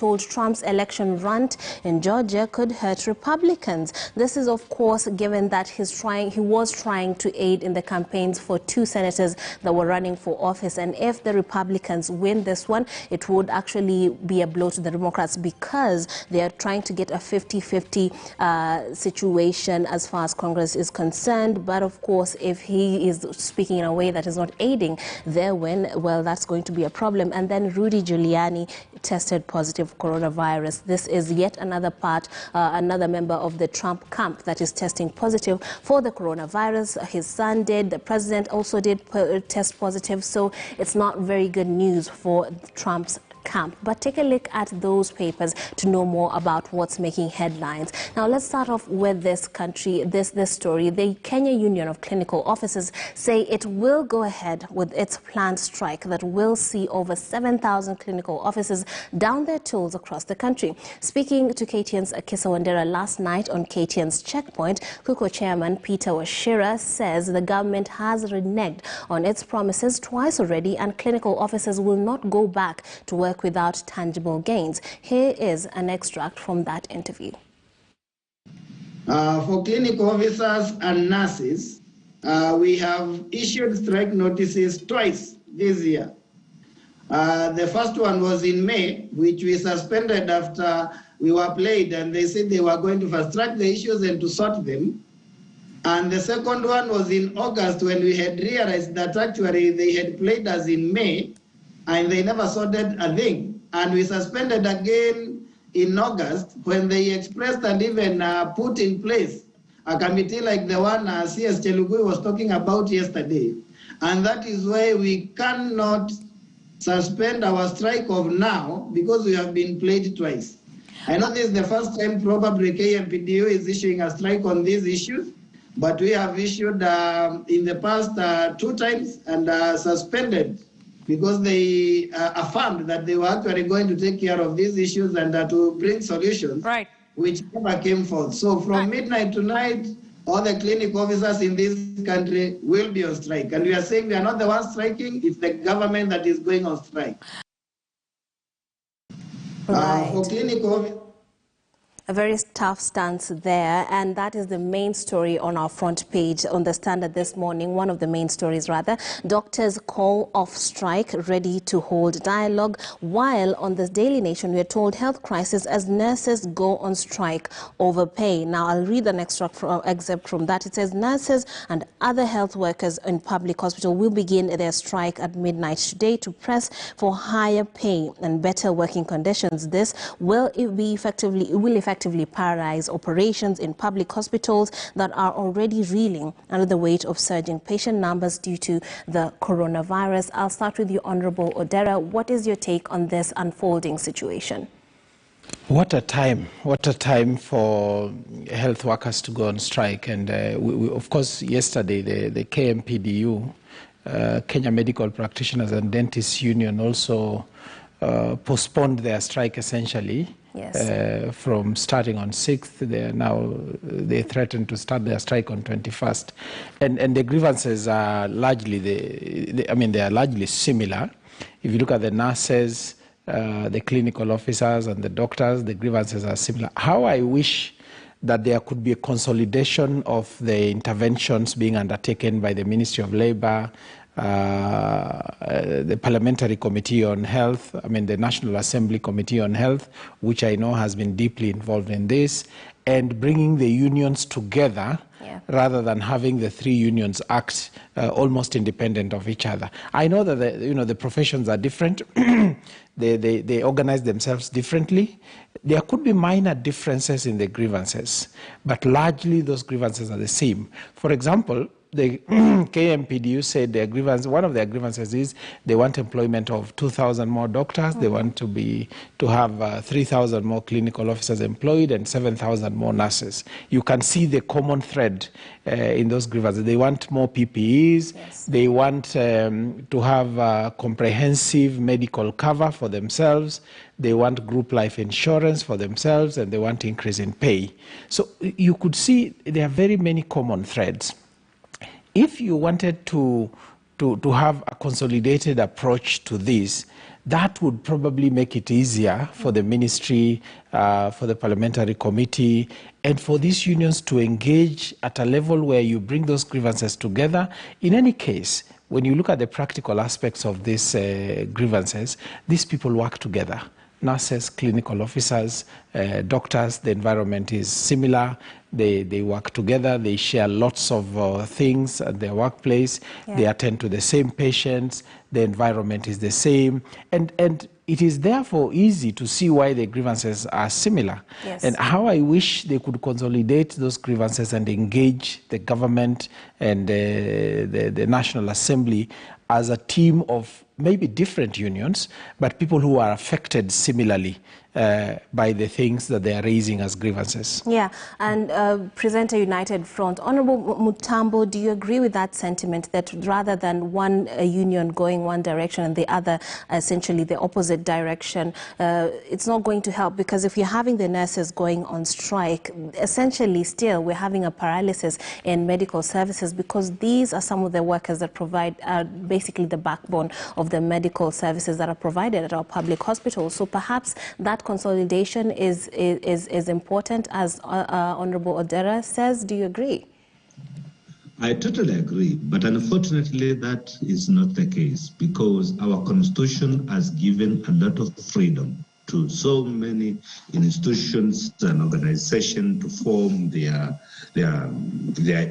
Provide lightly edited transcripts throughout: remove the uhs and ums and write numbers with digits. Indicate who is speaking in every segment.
Speaker 1: told Trump's election rant in Georgia could hurt Republicans. This is, of course, given that he was trying to aid in the campaigns for two senators that were running for office. And if the Republicans win this one, it would actually be a blow to the Democrats because they are trying to get a 50-50 situation as far as Congress is concerned. But, of course, if he is speaking in a way that is not aiding their win, well, that's going to be a problem. And then Rudy Giuliani tested positive coronavirus. This is yet another another member of the Trump camp that is testing positive for the coronavirus. His son did, the president also did test positive, so it's not very good news for Trump's camp. But take a look at those papers to know more about what's making headlines. Now let's start off with this story. The Kenya Union of Clinical Officers say it will go ahead with its planned strike that will see over 7,000 clinical officers down their tools across the country. Speaking to KTN's Kisa Wandera last night on KTN's Checkpoint, KUKO chairman Peter Washira says the government has reneged on its promises twice already and clinical officers will not go back to work without tangible gains. Here is an extract from that interview.
Speaker 2: For clinical officers and nurses, we have issued strike notices twice this year. The first one was in May, which we suspended after we were played, and they said they were going to fast-track the issues and to sort them. And the second one was in August, when we had realized that actually they had played us in May, and they never sorted a thing. And we suspended again in August when they expressed and even put in place a committee like the one CS Chelugui was talking about yesterday. And that is why we cannot suspend our strike of now because we have been played twice. I know this is the first time probably KMPDU is issuing a strike on these issues, but we have issued in the past 2 times and suspended because they affirmed that they were actually going to take care of these issues and to bring solutions, right, which never came forth. So from midnight tonight, all the clinic officers in this country will be on strike. And we are saying we are not the ones striking, it's the government that is going on strike.
Speaker 1: Right.
Speaker 2: For clinic officers,
Speaker 1: a very tough stance there, and that is the main story on our front page on the Standard this morning. One of the main stories, rather. Doctors call off strike, ready to hold dialogue. While on the Daily Nation, we are told health crisis as nurses go on strike over pay. Now, I'll read an excerpt from that. It says nurses and other health workers in public hospital will begin their strike at midnight today to press for higher pay and better working conditions. This will effectively paralyze operations in public hospitals that are already reeling under the weight of surging patient numbers due to the coronavirus. I'll start with you, Honorable Odera. What is your take on this unfolding situation?
Speaker 3: What a time for health workers to go on strike. And of course, yesterday, the KMPDU, Kenya Medical Practitioners and Dentists Union, also postponed their strike essentially.
Speaker 1: Yes.
Speaker 3: From starting on 6th, they threatened to start their strike on 21st, and the grievances are largely they are largely similar. If you look at the nurses, the clinical officers, and the doctors, the grievances are similar. How I wish that there could be a consolidation of the interventions being undertaken by the Ministry of Labour, the Parliamentary Committee on Health, the National Assembly Committee on Health, which I know has been deeply involved in this, and bringing the unions together rather than having the 3 unions act almost independent of each other. I know that the professions are different. They organize themselves differently. There could be minor differences in the grievances, but largely those grievances are the same. For example, the KMPDU said one of their grievances is they want employment of 2,000 more doctors. They want to have 3,000 more clinical officers employed and 7,000 more nurses. You can see the common thread in those grievances. They want more PPEs. Yes. They want to have comprehensive medical cover for themselves. They want group life insurance for themselves, and they want increase in pay. So you could see there are very many common threads. If you wanted to have a consolidated approach to this, that would probably make it easier for the ministry, for the parliamentary committee, and for these unions to engage at a level where you bring those grievances together. In any case, when you look at the practical aspects of these grievances, these people work together. Nurses, clinical officers, doctors, the environment is similar. They work together. They share lots of things at their workplace. Yeah. They attend to the same patients. The environment is the same. And it is therefore easy to see why the grievances are similar. Yes. And how I wish they could consolidate those grievances and engage the government and the National Assembly as a team of maybe different unions, but people who are affected similarly by the things that they are raising as grievances. Yeah, and Presenter United Front. Honorable Mutambo, do you agree with that sentiment that rather than one union going one direction and the other essentially the opposite direction, it's not going to help? Because if you're having the nurses going on strike, essentially still we're having a paralysis in medical services, because these are some of the workers that provide basically the backbone of the medical services that are provided at our public hospitals. So perhaps that consolidation is important, as Honorable Odera says. Do you agree?
Speaker 4: I totally agree, but unfortunately that is not the case, because our constitution has given a lot of freedom to so many institutions and organizations to form their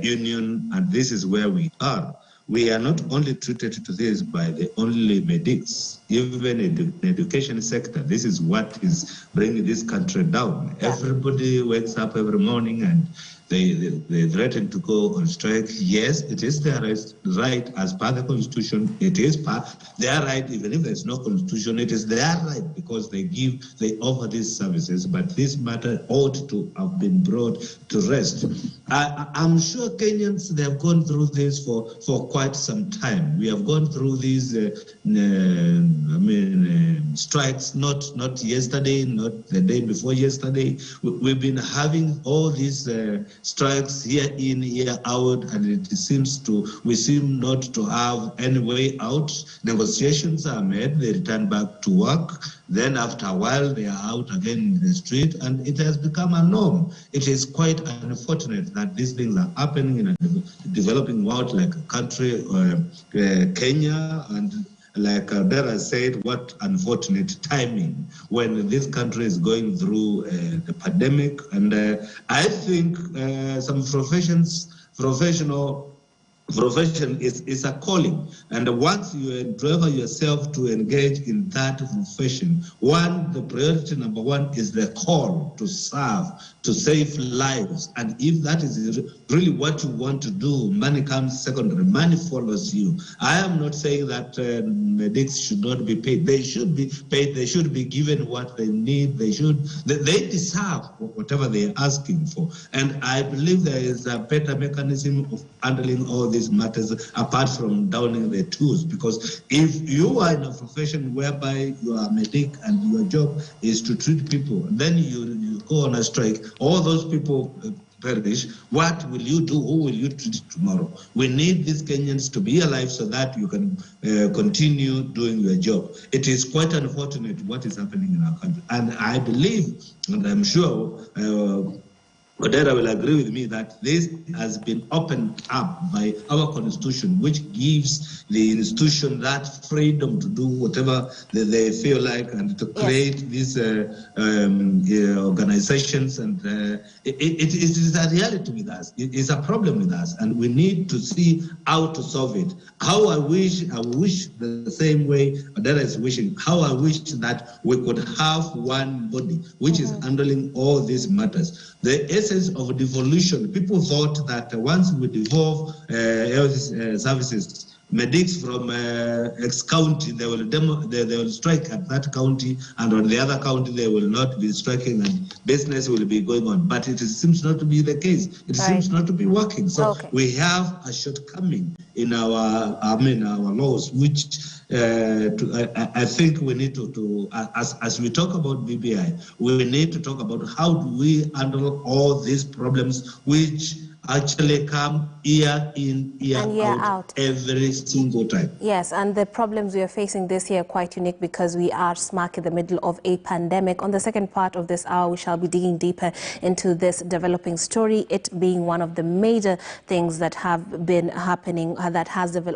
Speaker 4: union, and this is where we are. We are not only treated to this by the only medics, even in the education sector. This is what is bringing this country down. Yeah. Everybody wakes up every morning and they threaten to go on strike. Yes, it is their right as per the constitution. It is their right, even if there's no constitution, it is their right, because they offer these services. But this matter ought to have been brought to rest. I'm sure Kenyans, they have gone through this for quite some time. We have gone through these strikes, not yesterday, not the day before yesterday. We've been having all these strikes year in, year out, and we seem not to have any way out. Negotiations are made, they return back to work. Then after a while, they are out again in the street, and it has become a norm. It is quite unfortunate that these things are happening in a developing world like a country, Kenya, and like Dara said, what unfortunate timing when this country is going through the pandemic. And I think some profession is a calling, and once you endeavor yourself to engage in that profession, the priority number one is the call to serve, to save lives. And if that is really what you want to do, money comes secondary, money follows you. I am not saying that medics should not be paid. They should be paid, they should be given what they need, they deserve whatever they are asking for. And I believe there is a better mechanism of handling all these matters apart from downing the tools, because if you are in a profession whereby you are a medic and your job is to treat people, then you go on a strike, all those people perish, what will you do? Who will you treat tomorrow? We need these Kenyans to be alive so that you can continue doing your job. It is quite unfortunate what is happening in our country, and I believe, and I'm sure Odera will agree with me, that this has been opened up by our constitution, which gives the institution that freedom to do whatever they feel like and to create these organizations. And it is a reality with us. It is a problem with us, and we need to see how to solve it. I wish the same way Odera is wishing, how I wish that we could have one body which is handling all these matters. The essence of devolution, people thought that once we devolve health services, medics from X county, they will strike at that county, and on the other county they will not be striking, and business will be going on. But it seems not to be the case. It seems not to be working. So we have a shortcoming in our laws, which I think we need to as we talk about BBI, we need to talk about how do we handle all these problems which actually come year in, year out, every single time.
Speaker 1: Yes, and the problems we are facing this year are quite unique because we are smack in the middle of a pandemic. On the second part of this hour, we shall be digging deeper into this developing story, it being one of the major things that have been happening,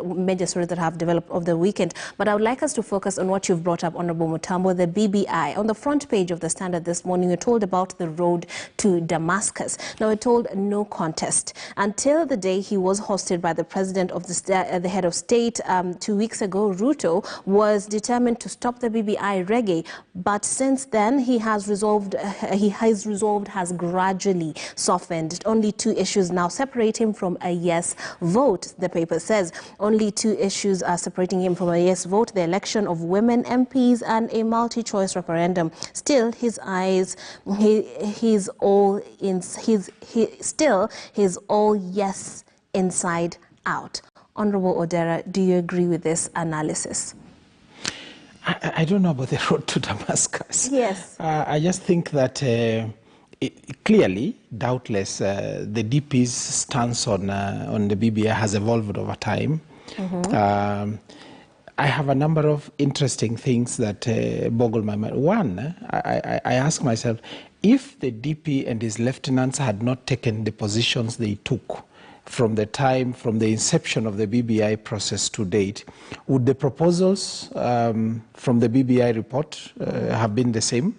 Speaker 1: major stories that have developed over the weekend. But I would like us to focus on what you've brought up, Honorable Mutambo, the BBI. On the front page of the Standard this morning, we're told about the road to Damascus. Now, we're told no contest. Until the day he was hosted by the president of the head of state 2 weeks ago, Ruto was determined to stop the BBI reggae. But since then, his resolve has gradually softened. Only 2 issues now separate him from a yes vote, the paper says. Only 2 issues are separating him from a yes vote: the election of women MPs and a multi-choice referendum. Still, he's all yes inside out. Honorable Odera, do you agree with this analysis?
Speaker 3: I don't know about the road to Damascus.
Speaker 1: Yes.
Speaker 3: I just think that clearly, doubtless, the DP's stance on the BBI has evolved over time. I have a number of interesting things that boggle my mind. One, I ask myself, if the DP and his lieutenants had not taken the positions they took from the inception of the BBI process to date, would the proposals from the BBI report have been the same?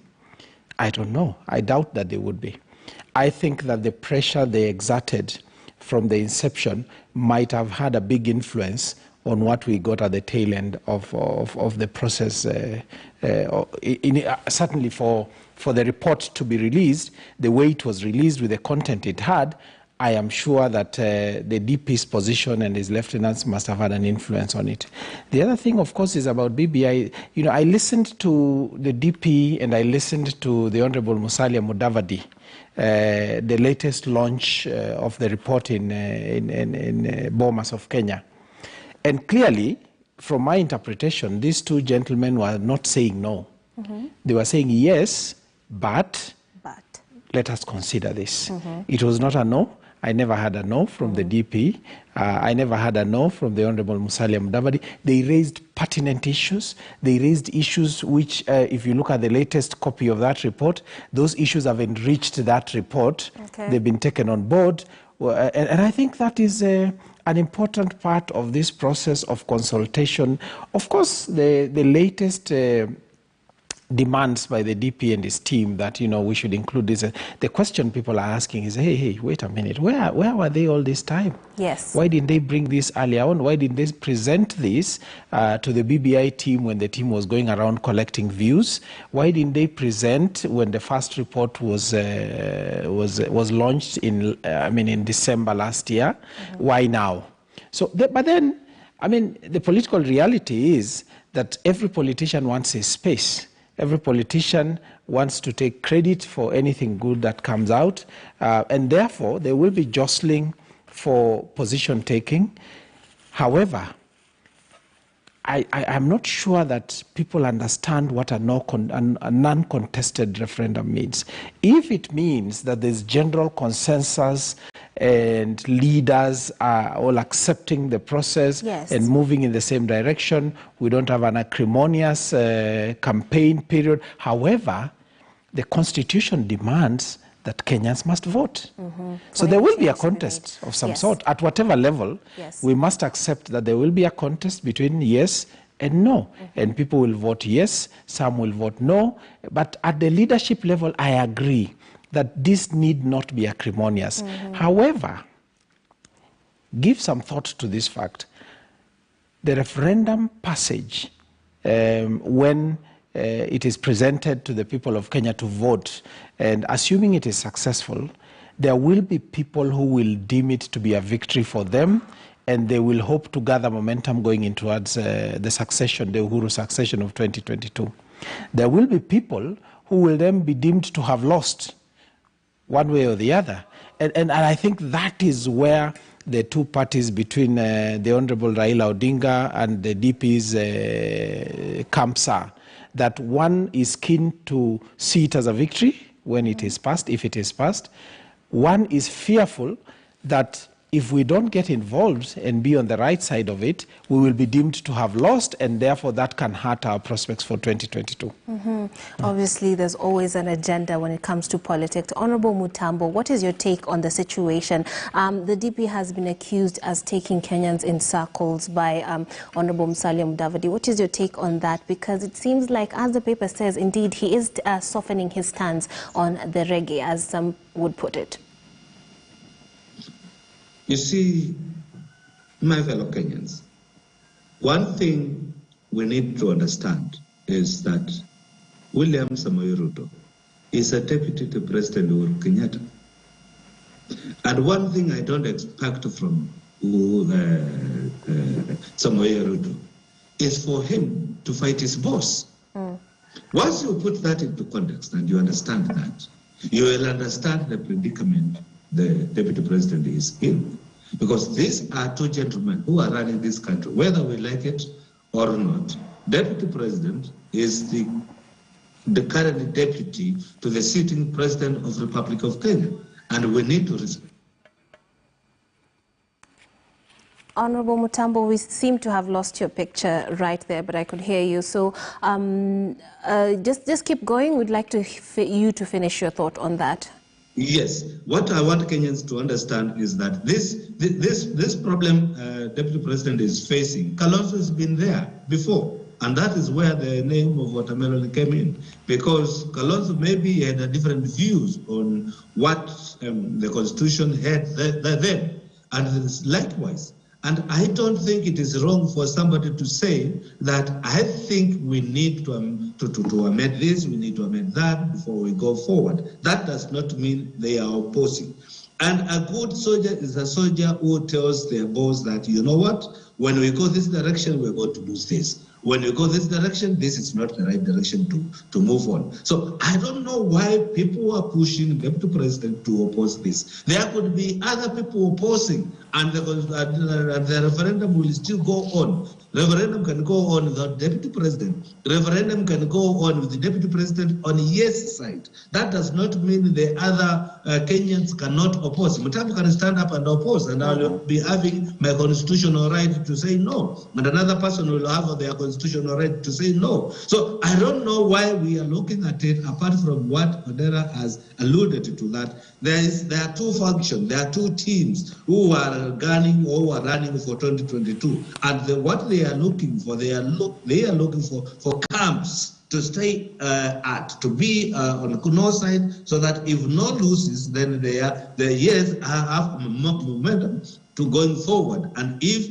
Speaker 3: I don't know. I doubt that they would be. I think that the pressure they exerted from the inception might have had a big influence on what we got at the tail end of the process. Certainly for the report to be released, the way it was released with the content it had, I am sure that the DP's position and his lieutenants must have had an influence on it. The other thing, of course, is about BBI. You know, I listened to the DP and I listened to the Honorable Musalia Mudavadi, the latest launch of the report in Bomas of Kenya. And clearly, from my interpretation, these 2 gentlemen were not saying no. They were saying yes, but let us consider this. It was not a no. I never had a no from the DP. I never had a no from the Honorable Musalia Mudavadi. They raised pertinent issues. They raised issues which, if you look at the latest copy of that report, those issues have enriched that report. They've been taken on board. And I think that is an important part of this process of consultation. Of course, the latest demands by the DP and his team that, you know, we should include this. The question people are asking is, hey, wait a minute, where were they all this time?
Speaker 1: Yes.
Speaker 3: Why didn't they bring this earlier on? Why didn't they present this to the BBI team when the team was going around collecting views? Why didn't they present when the first report was launched in December last year? Why now? So, but then, I mean, the political reality is that every politician wants his space. Every politician wants to take credit for anything good that comes out, and therefore they will be jostling for position taking. However, I'm not sure that people understand what a non-contested referendum means. If it means that there's general consensus and leaders are all accepting the process and moving in the same direction, we don't have an acrimonious campaign period. However, the Constitution demands that Kenyans must vote. So there will be a contest of some sort. At whatever level, we must accept that there will be a contest between yes and no. And people will vote yes, some will vote no. But at the leadership level, I agree that this need not be acrimonious. However, give some thought to this fact. The referendum passage, when it is presented to the people of Kenya to vote, and assuming it is successful, there will be people who will deem it to be a victory for them, and they will hope to gather momentum going in towards the succession, the Uhuru succession of 2022. There will be people who will then be deemed to have lost one way or the other. And I think that is where the 2 parties between the Honorable Raila Odinga and the DP's camps are. That one is keen to see it as a victory when it is passed, if it is passed. One is fearful that if we don't get involved and be on the right side of it, we will be deemed to have lost, and therefore that can hurt our prospects for 2022.
Speaker 1: Obviously, there's always an agenda when it comes to politics. Honorable Mutambo, what is your take on the situation? The DP has been accused as taking Kenyans in circles by Honorable Musalia Mudavadi. What is your take on that? Because it seems like, as the paper says, indeed, he is softening his stance on the reggae, as some would put it.
Speaker 4: You see, my fellow Kenyans, one thing we need to understand is that William Samoei Ruto is a deputy to President Uhuru Kenyatta. And one thing I don't expect from Samoei Ruto is for him to fight his boss. Once you put that into context and you understand that, you will understand the predicament the deputy president is in. Because these are two gentlemen who are running this country, whether we like it or not. Deputy president is the current deputy to the sitting president of the Republic of Kenya, and we need to respect.
Speaker 1: Honorable Mutambo, we seem to have lost your picture right there, but I could hear you. So just keep going. We'd like you to finish your thought on that.
Speaker 4: Yes, what I want Kenyans to understand is that this problem Deputy President is facing, Kalonzo has been there before, and that is where the name of watermelon came in, because Kalonzo maybe had a different views on what the Constitution had then, and likewise. And I don't think it is wrong for somebody to say that I think we need to amend this, we need to amend that before we go forward. That does not mean they are opposing. And a good soldier is a soldier who tells their boss that, you know what, when we go this direction, we're going to do this. When we go this direction, this is not the right direction to move on. So I don't know why people are pushing the Deputy President to oppose this. There could be other people opposing, and the referendum will still go on. Referendum can go on without Deputy President. Referendum can go on with the Deputy President on yes side. That does not mean the other Kenyans cannot oppose. Mutambo can stand up and oppose, and I'll be having my constitutional right to say no. And another person will have their constitutional right to say no. So I don't know why we are looking at it, apart from what Odera has alluded to, that there are two functions, there are two teams who are gunning or who are running for 2022. And what they are looking for, they are looking for camps to stay to be on the Kuno side, so that if no loses, then the yes have momentum to going forward. And if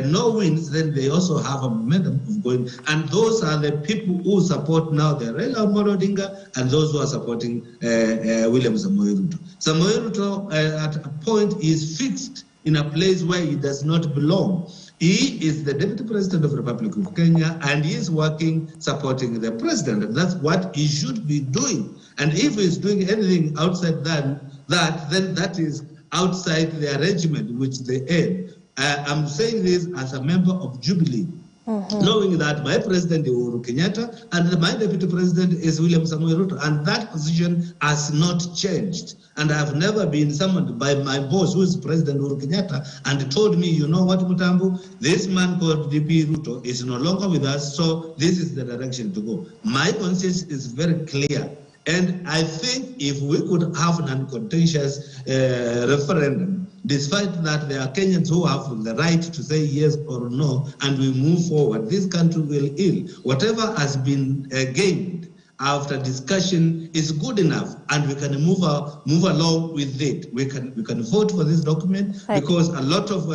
Speaker 4: no wins, then they also have a momentum of going. And those are the people who support now the Raila Amolo Odinga and those who are supporting William Samoei Ruto. Samoei Ruto at a point is fixed in a place where he does not belong. He is the Deputy President of the Republic of Kenya, and he is working, supporting the President. And that's what he should be doing. And if he's doing anything outside that, then that is outside the arrangement which they had. I'm saying this as a member of Jubilee, knowing that my president is Uhuru Kenyatta and my deputy president is William Samoei Ruto, and that position has not changed. And I have never been summoned by my boss, who is President Uhuru Kenyatta, and told me, you know what, Mutambo, this man called DP Ruto is no longer with us, so this is the direction to go. My conscience is very clear. And I think if we could have an uncontentious referendum, despite that there are Kenyans who have the right to say yes or no, and we move forward, this country will heal. Whatever has been gained after discussion is good enough, and we can move along with it. We can vote for this document, right, because a lot of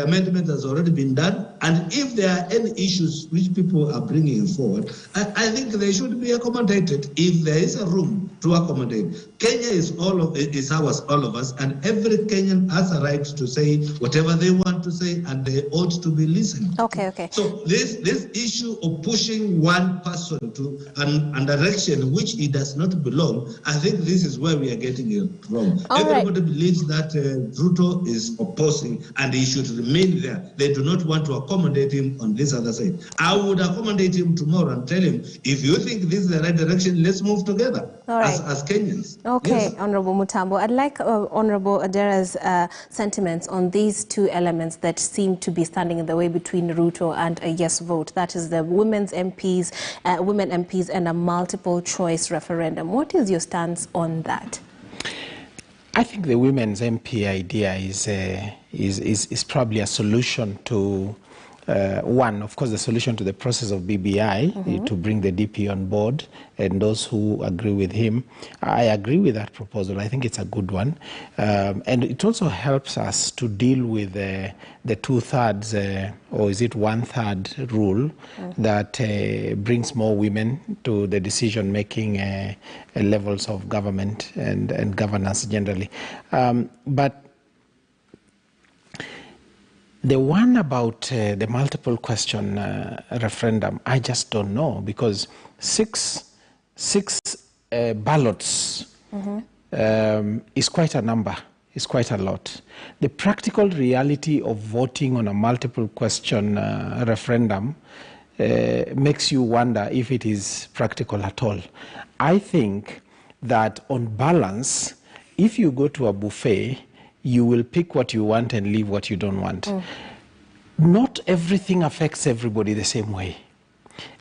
Speaker 4: amendments has already been done. And if there are any issues which people are bringing forward, I think they should be accommodated if there is a room to accommodate. Kenya is ours, all of us, and every Kenyan has a right to say whatever they want to say, and they ought to be listened.
Speaker 1: Okay.
Speaker 4: So this issue of pushing one person to a direction which he does not belong, I think this is where we are getting it wrong. Everybody believes that Ruto is opposing and he should remain there. They do not want to accommodate him on this other side. I would accommodate him tomorrow and tell him, if you think this is the right direction, let's move together as Kenyans.
Speaker 1: Okay, yes. Honorable Mutambo, I'd like Honorable Adera's sentiments on these two elements that seem to be standing in the way between Ruto and a yes vote. That is the women MPs and a multiple choice referendum. What is your stance on that?
Speaker 3: I think the women's MP idea is probably a solution to one, of course, the solution to the process of BBI, to bring the DP on board, and those who agree with him. I agree with that proposal. I think it's a good one. And it also helps us to deal with the 2/3, or is it 1/3 rule that brings more women to the decision-making levels of government and governance generally. But the one about the multiple question referendum, I just don't know, because six ballots is quite a number, is quite a lot. The practical reality of voting on a multiple question referendum makes you wonder if it is practical at all. I think that on balance, if you go to a buffet, you will pick what you want and leave what you don't want. Not everything affects everybody the same way.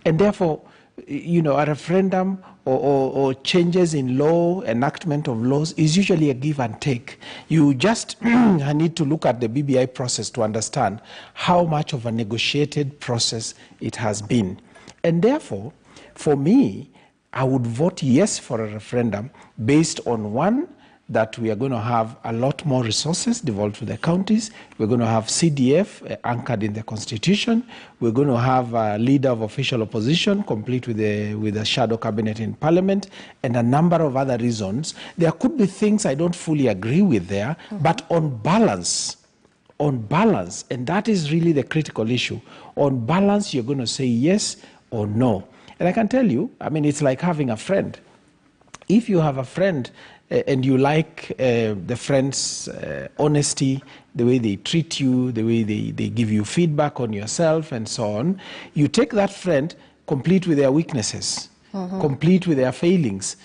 Speaker 3: And therefore, you know, a referendum or changes in law, enactment of laws, is usually a give and take. You just need to look at the BBI process to understand how much of a negotiated process it has been. And therefore, for me, I would vote yes for a referendum based on one, that we are going to have a lot more resources devolved to the counties. We're going to have CDF anchored in the Constitution. We're going to have a leader of official opposition, complete with a shadow cabinet in Parliament, and a number of other reasons. There could be things I don't fully agree with there, but on balance, and that is really the critical issue, on balance, you're going to say yes or no. And I can tell you, I mean, it's like having a friend. If you have a friend and you like the friend's honesty, the way they treat you, the way they give you feedback on yourself and so on, you take that friend complete with their weaknesses, complete with their failings.